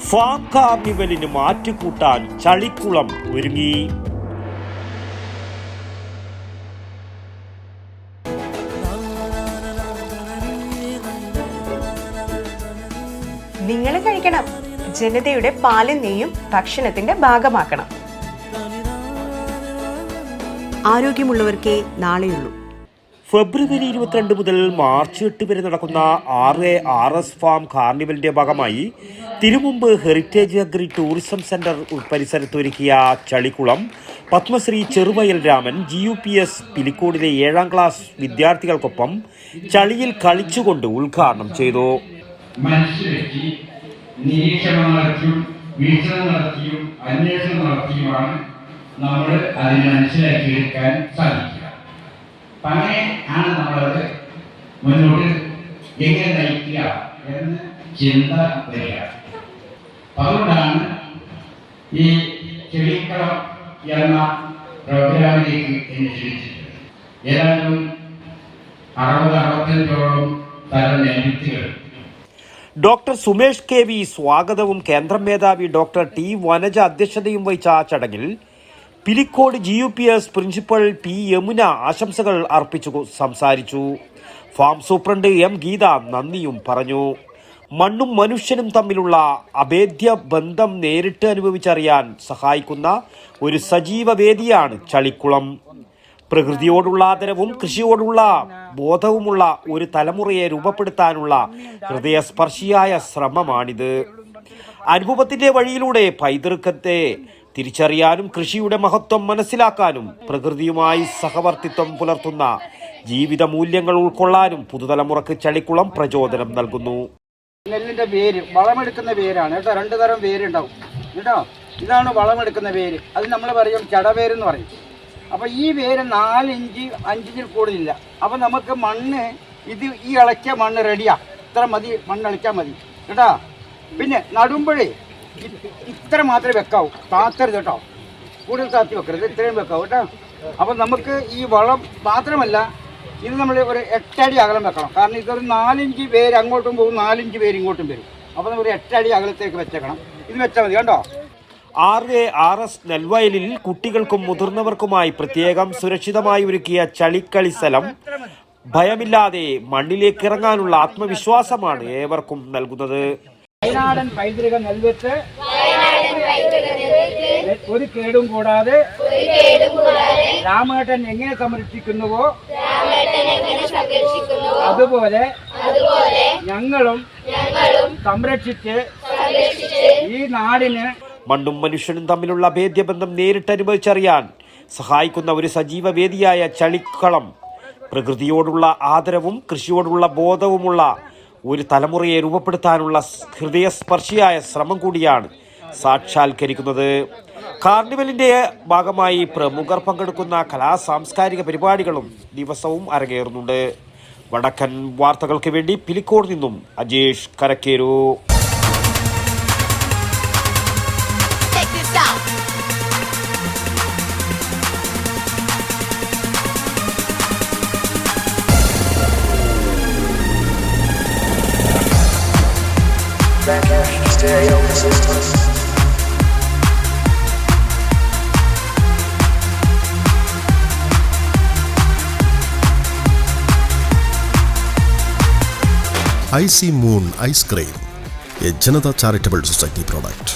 Farm കാർണിവലിന് മാറ്റുകൂട്ടാൻ ചളിക്കുളം ഒരുങ്ങി. നിങ്ങൾ കഴിക്കണം, ജനതയുടെ പാലും നെയ്യും ഭക്ഷണത്തിന്റെ ഭാഗമാക്കണം. ആരോഗ്യമുള്ളവർക്കേ നാളെയുള്ളൂ. ഫെബ്രുവരി 22 മുതൽ മാർച്ച് 8 വരെ നടക്കുന്ന RARS ഫാം കാർണിവലിന്റെ ഭാഗമായി Thirumumbu heritage agri tourism centre പരിസരത്തൊരുക്കിയ ചളിക്കുളം പത്മശ്രീ ചെറുവയൽ രാമൻ GUPS പിലിക്കോടിലെ 7ാം ക്ലാസ് വിദ്യാർത്ഥികൾക്കൊപ്പം ചളിയിൽ കളിച്ചുകൊണ്ട് ഉദ്ഘാടനം ചെയ്തു. നിരീക്ഷണം നടത്തിയും വീക്ഷണം നടത്തിയും അന്വേഷണം നടത്തിയുമാണ് നമ്മൾ അതിനെ മനസ്സിലാക്കിയെടുക്കാൻ സാധിക്കുക. അങ്ങനെ ആണ് നമ്മളത് മുന്നോട്ട് എങ്ങനെ നയിക്കുക എന്ന് ചിന്ത വരിക. അതുകൊണ്ടാണ് ഈ ചെളിക്കളം എന്ന പ്രോഗ്രാമിലേക്ക് എന്നെ ക്ഷണിച്ചത്. ഏതാണ്ട് 60-65ഓളം തരം നെൽവിത്തുകൾ ഡോക്ടർ സുമേഷ് KV സ്വാഗതവും കേന്ദ്രം മേധാവി ഡോക്ടർ T വനജ അധ്യക്ഷതയും വഹിച്ച ചടങ്ങിൽ Pilicode GUPS principal P Yamuna ആശംസകൾ അർപ്പിച്ചു സംസാരിച്ചു. ഫാം സൂപ്രണ്ട് M ഗീത നന്ദിയും പറഞ്ഞു. മണ്ണും മനുഷ്യനും തമ്മിലുള്ള അഭേദ്യ ബന്ധം നേരിട്ട് അനുഭവിച്ചറിയാൻ സഹായിക്കുന്ന ഒരു സജീവ വേദിയാണ് ചളിക്കുളം. പ്രകൃതിയോടുള്ള ആദരവും കൃഷിയോടുള്ള ബോധവുമുള്ള ഒരു തലമുറയെ രൂപപ്പെടുത്താനുള്ള ഹൃദയസ്പർശിയായ ശ്രമമാണിത്. അനുഭവത്തിന്റെ വഴിയിലൂടെ പൈതൃകത്തെ തിരിച്ചറിയാനും കൃഷിയുടെ മഹത്വം മനസ്സിലാക്കാനും പ്രകൃതിയുമായി സഹവർത്തിത്വം പുലർത്തുന്ന ജീവിത മൂല്യങ്ങൾ ഉൾക്കൊള്ളാനും പുതുതലമുറക്ക് ചളിക്കുളം പ്രചോദനം നൽകുന്നു. നെല്ലിന്റെ വേര് വളമെടുക്കുന്ന വേരാണ് കേട്ടോ. 2 തരം വേരുണ്ടാവും കേട്ടോ. ഇതാണ് വളമെടുക്കുന്ന വേര്. അത് നമ്മൾ പറയും ചടവേരെന്ന് പറയും. അപ്പോൾ ഈ വേര് 4 ഇഞ്ച് 5 ഇഞ്ചിൽ കൂടുതലില്ല. അപ്പോൾ നമുക്ക് മണ്ണ് ഈ ഇളക്കിയ മണ്ണ് റെഡിയാ. ഇത്ര മതി, മണ്ണ് ഇളക്കിയാൽ മതി കേട്ടോ. പിന്നെ നടുമ്പോഴേ ഇത്ര മാത്രമേ വെക്കാവൂ, താത്തരുത് കേട്ടോ. കൂടുതൽ താത്തി വെക്കരുത്, ഇത്രയും വെക്കാവൂ കേട്ടോ. അപ്പോൾ നമുക്ക് ഈ വളം മാത്രമല്ല, ഇത് നമ്മൾ ഒരു 8 അടി അകലം വെക്കണം. കാരണം ഇതൊരു 4 ഇഞ്ച് വേര് അങ്ങോട്ടും പോകും, 4 ഇഞ്ച് വേര് ഇങ്ങോട്ടും വരും. അപ്പോൾ നമ്മൾ ഒരു 8 അടി അകലത്തേക്ക് വെച്ചേക്കണം. ഇത് വെച്ചാൽ മതി കേട്ടോ. RARS നെൽവയലിൽ കുട്ടികൾക്കും മുതിർന്നവർക്കുമായി പ്രത്യേകം സുരക്ഷിതമായി ഒരുക്കിയ ചളിക്കളി സ്ഥലം ഭയമില്ലാതെ മണ്ണിലേക്ക് ഇറങ്ങാനുള്ള ആത്മവിശ്വാസമാണ് ഏവർക്കും നൽകുന്നത്. വയനാടൻ പൈതൃക നെൽവിത്ത് ഒരു കേടും കൂടാതെ രാമേട്ടൻ എങ്ങനെ സംരക്ഷിക്കുന്നുവോ അതുപോലെ ഞങ്ങളും സംരക്ഷിച്ച് ഈ നാടിന് മണ്ണും മനുഷ്യനും തമ്മിലുള്ള ഭേദ്യബന്ധം നേരിട്ട് അനുഭവിച്ചറിയാൻ സഹായിക്കുന്ന ഒരു സജീവ വേദിയായ ചളിക്കളം പ്രകൃതിയോടുള്ള ആദരവും കൃഷിയോടുള്ള ബോധവുമുള്ള ഒരു തലമുറയെ രൂപപ്പെടുത്താനുള്ള ഹൃദയസ്പർശിയായ ശ്രമം കൂടിയാണ് സാക്ഷാത്കരിക്കുന്നത്. കാർണിവലിന്റെ ഭാഗമായി പ്രമുഖർ പങ്കെടുക്കുന്ന സാംസ്കാരിക പരിപാടികളും ദിവസവും അരങ്ങേറുന്നുണ്ട്. വടക്കൻ വാർത്തകൾക്ക് വേണ്ടി പിലിക്കോട് നിന്നും Ajesh Karakkeru. IC Moon Ice Cream, a Janata Charitable Society product.